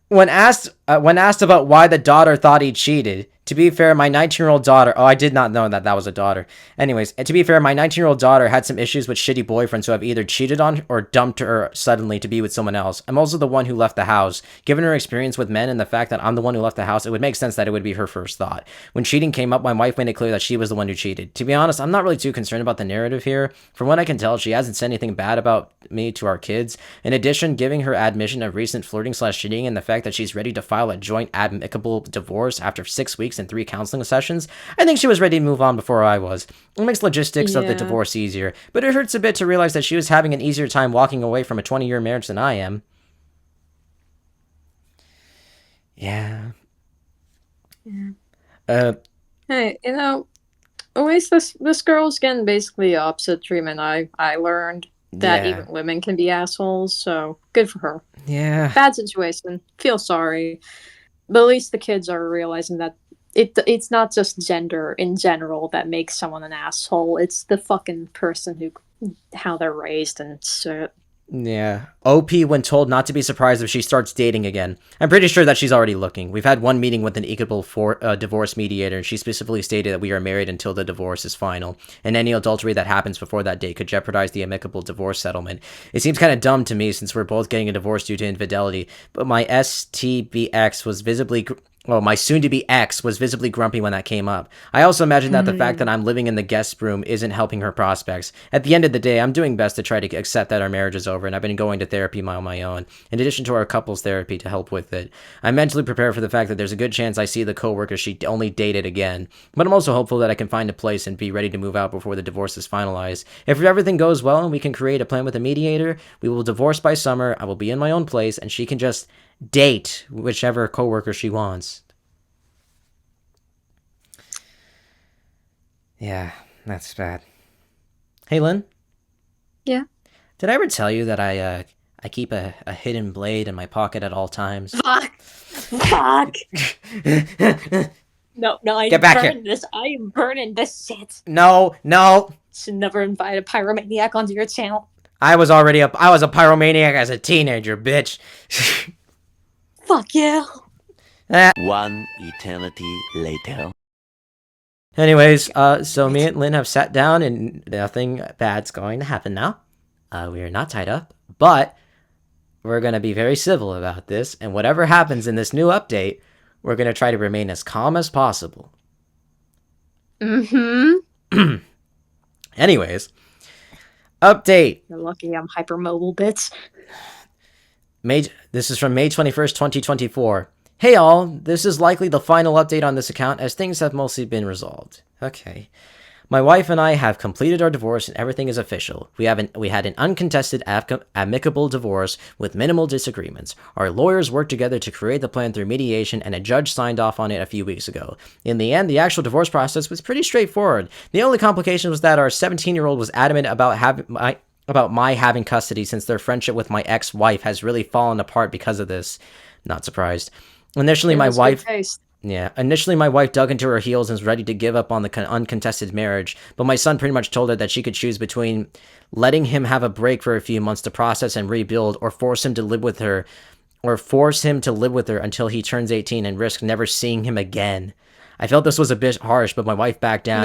When asked about why the daughter thought he cheated, to be fair, my 19-year-old daughter... Oh, I did not know that was a daughter. Anyways, to be fair, my 19-year-old daughter had some issues with shitty boyfriends who have either cheated on or dumped her suddenly to be with someone else. I'm also the one who left the house. Given her experience with men and the fact that I'm the one who left the house, it would make sense that it would be her first thought. When cheating came up, my wife made it clear that she was the one who cheated. To be honest, I'm not really too concerned about the narrative here. From what I can tell, she hasn't said anything bad about me to our kids. In addition, giving her admission of recent flirting/cheating and the fact that she's ready to file a joint amicable divorce after 6 weeks and 3 counseling sessions, I think she was ready to move on before I was. It makes logistics of the divorce easier, but it hurts a bit to realize that she was having an easier time walking away from a 20-year marriage than I am. Yeah. Hey, at least this girl's getting basically opposite treatment. I learned that even women can be assholes, so good for her. Yeah. Bad situation. Feel sorry. But at least the kids are realizing that it's not just gender in general that makes someone an asshole. It's the fucking person how they're raised and shit. Yeah. OP, when told not to be surprised if she starts dating again. I'm pretty sure that she's already looking. We've had one meeting with an equitable divorce mediator, and she specifically stated that we are married until the divorce is final, and any adultery that happens before that date could jeopardize the amicable divorce settlement. It seems kind of dumb to me since we're both getting a divorce due to infidelity, but my STBX was visibly... Well, my soon-to-be ex was visibly grumpy when that came up. I also imagine that the fact that I'm living in the guest room isn't helping her prospects. At the end of the day, I'm doing best to try to accept that our marriage is over, and I've been going to therapy on my own, in addition to our couples therapy to help with it. I'm mentally prepared for the fact that there's a good chance I see the coworker she only dated again, but I'm also hopeful that I can find a place and be ready to move out before the divorce is finalized. If everything goes well and we can create a plan with a mediator, we will divorce by summer, I will be in my own place, and she can just date whichever coworker she wants. Yeah, that's bad. Hey, Lynn? Yeah? Did I ever tell you that I keep a hidden blade in my pocket at all times? Fuck! No, I Get back here. this. I am burning this shit. No. Should never invite a pyromaniac onto your channel. I was a pyromaniac as a teenager, bitch. Fuck yeah. 1 eternity later. Anyways, so me and Lynn have sat down and nothing bad's going to happen now. We are not tied up, but we're going to be very civil about this, and whatever happens in this new update, we're going to try to remain as calm as possible. Mm-hmm. Anyways, update. You're lucky I'm hypermobile, bitch. This is from May 21st, 2024. Hey all, this is likely the final update on this account as things have mostly been resolved. Okay. My wife and I have completed our divorce and everything is official. We had an uncontested amicable divorce with minimal disagreements. Our lawyers worked together to create the plan through mediation and a judge signed off on it a few weeks ago. In the end, the actual divorce process was pretty straightforward. The only complication was that our 17-year-old was adamant about my having custody since their friendship with my ex-wife has really fallen apart because of this. Not surprised. Initially, my wife dug into her heels and was ready to give up on the uncontested marriage, but my son pretty much told her that she could choose between letting him have a break for a few months to process and rebuild, or force him to live with her until he turns 18 and risk never seeing him again. I felt this was a bit harsh, but my wife backed down.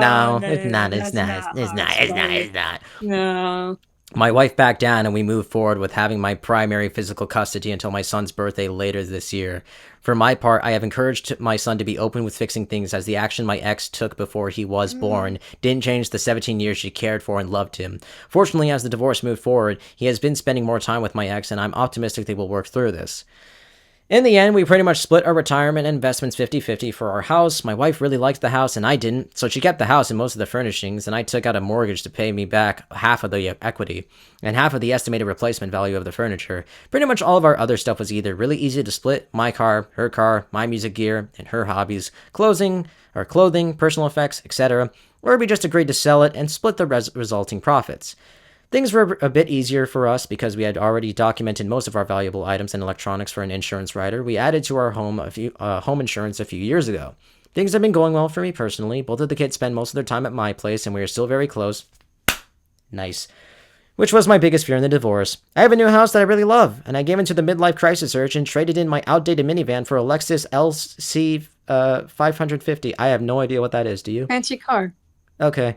No, it's not. No. My wife backed down and we moved forward with having my primary physical custody until my son's birthday later this year. For my part, I have encouraged my son to be open with fixing things, as the action my ex took before he was born didn't change the 17 years she cared for and loved him. Fortunately, as the divorce moved forward, he has been spending more time with my ex, and I'm optimistic they will work through this. In the end, we pretty much split our retirement and investments 50-50 for our house. My wife really liked the house and I didn't, so she kept the house and most of the furnishings, and I took out a mortgage to pay me back half of the equity and half of the estimated replacement value of the furniture. Pretty much all of our other stuff was either really easy to split, my car, my music gear, and her hobbies, clothing, personal effects, etc., or we just agreed to sell it and split the resulting profits. Things were a bit easier for us because we had already documented most of our valuable items and electronics for an insurance rider we added to our home insurance a few years ago. Things have been going well for me personally. Both of the kids spend most of their time at my place, and we are still very close. Nice. Which was my biggest fear in the divorce. I have a new house that I really love, and I gave into the midlife crisis urge and traded in my outdated minivan for a Lexus LC 550. I have no idea what that is. Do you? Fancy car. Okay.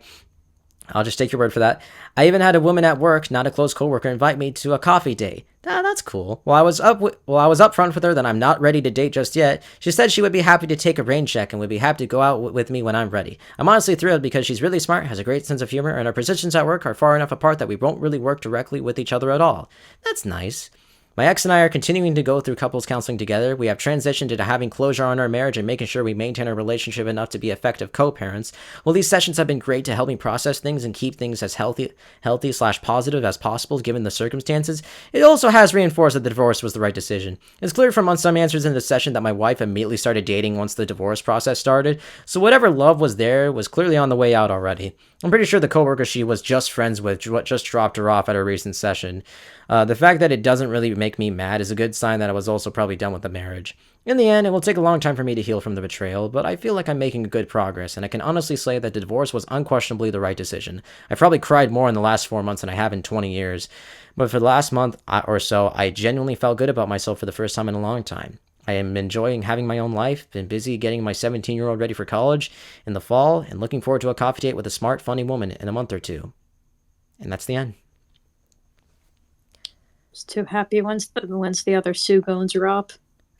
I'll just take your word for that. I even had a woman at work, not a close coworker, invite me to a coffee date. That's cool. While I was upfront with her that I'm not ready to date just yet, she said she would be happy to take a rain check and would be happy to go out with me when I'm ready. I'm honestly thrilled because she's really smart, has a great sense of humor, and our positions at work are far enough apart that we won't really work directly with each other at all. That's nice. My ex and I are continuing to go through couples counseling together. We have transitioned into having closure on our marriage and making sure we maintain our relationship enough to be effective co-parents. While these sessions have been great to help me process things and keep things as healthy/positive as possible given the circumstances, it also has reinforced that the divorce was the right decision. It's clear from some answers in the session that my wife immediately started dating once the divorce process started, so whatever love was there was clearly on the way out already. I'm pretty sure the coworker she was just friends with just dropped her off at a recent session. The fact that it doesn't really make me mad is a good sign that I was also probably done with the marriage. In the end, it will take a long time for me to heal from the betrayal, but I feel like I'm making good progress, and I can honestly say that the divorce was unquestionably the right decision. I've probably cried more in the last 4 months than I have in 20 years, but for the last month or so, I genuinely felt good about myself for the first time in a long time. I am enjoying having my own life, been busy getting my 17-year-old ready for college in the fall, and looking forward to a coffee date with a smart, funny woman in a month or two. And that's the end. Just too happy once the other Sue gonna drop.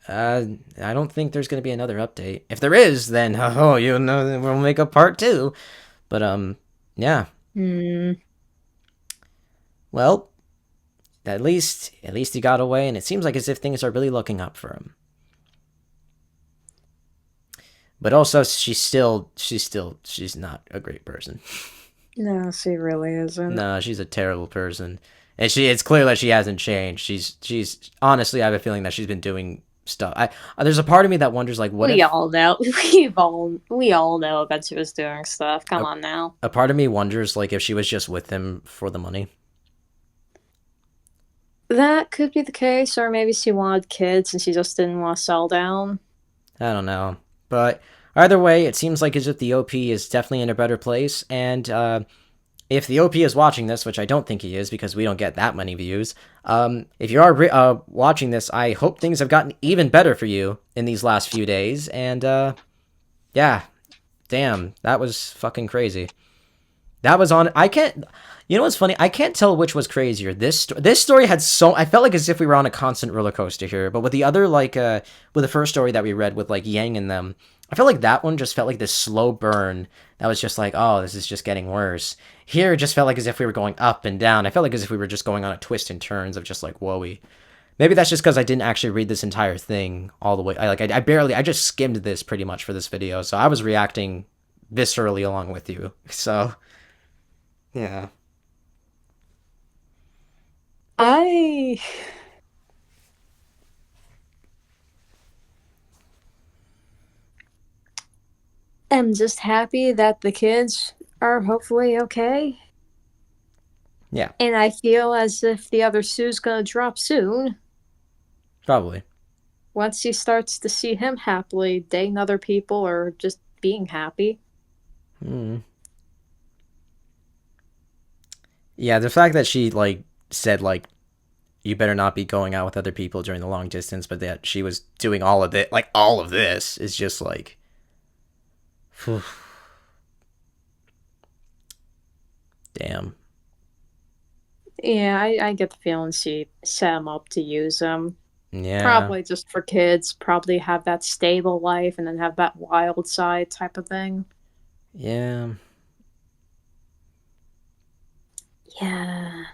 I don't think there's going to be another update. If there is, then you'll know that we'll make a part 2. But yeah. Well, at least he got away, and it seems like as if things are really looking up for him. But also, she's not a great person. No, she really isn't. No, she's a terrible person. And it's clear that she hasn't changed. She's honestly, I have a feeling that she's been doing stuff. There's a part of me that wonders, like, what we if... all know. We all know that she was doing stuff. Come on now. A part of me wonders, like, if she was just with him for the money. That could be the case, or maybe she wanted kids and she just didn't want to settle down. I don't know. But either way, it seems like as if the OP is definitely in a better place, and if the OP is watching this, which I don't think he is because we don't get that many views, if you are watching this, I hope things have gotten even better for you in these last few days, and yeah, damn, that was fucking crazy. That was on... You know what's funny? I can't tell which was crazier. This story had I felt like as if we were on a constant roller coaster here. But with the other, like, with the first story that we read with, like, Yang and them, I felt like that one just felt like this slow burn that was just like, oh, this is just getting worse. Here, it just felt like as if we were going up and down. I felt like as if we were just going on a twist and turns of just like, whoa-y. Maybe that's just because I didn't actually read this entire thing all the way. I just skimmed this pretty much for this video. So I was reacting viscerally along with you. So, yeah. I am just happy that the kids are hopefully okay. Yeah. And I feel as if the other Sue's gonna drop soon. Probably. Once she starts to see him happily dating other people or just being happy. Yeah, the fact that she, like, said, like, you better not be going out with other people during the long distance, but that she was doing all of it, like, all of this is just like... Whew. Damn. Yeah, I get the feeling she set him up to use him. Yeah. Probably just for kids, probably have that stable life and then have that wild side type of thing. Yeah. Yeah.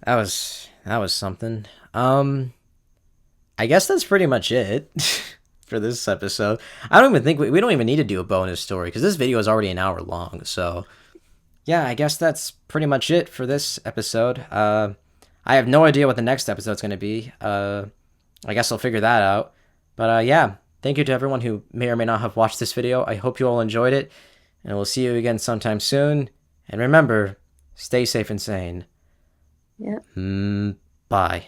That was something. I guess that's pretty much it for this episode. I don't even think we don't even need to do a bonus story because this video is already an hour long. So yeah, I guess that's pretty much it for this episode. I have no idea what the next episode's going to be. I guess I'll figure that out. But yeah, thank you to everyone who may or may not have watched this video. I hope you all enjoyed it, and we'll see you again sometime soon. And remember, stay safe and sane. Yeah. Bye.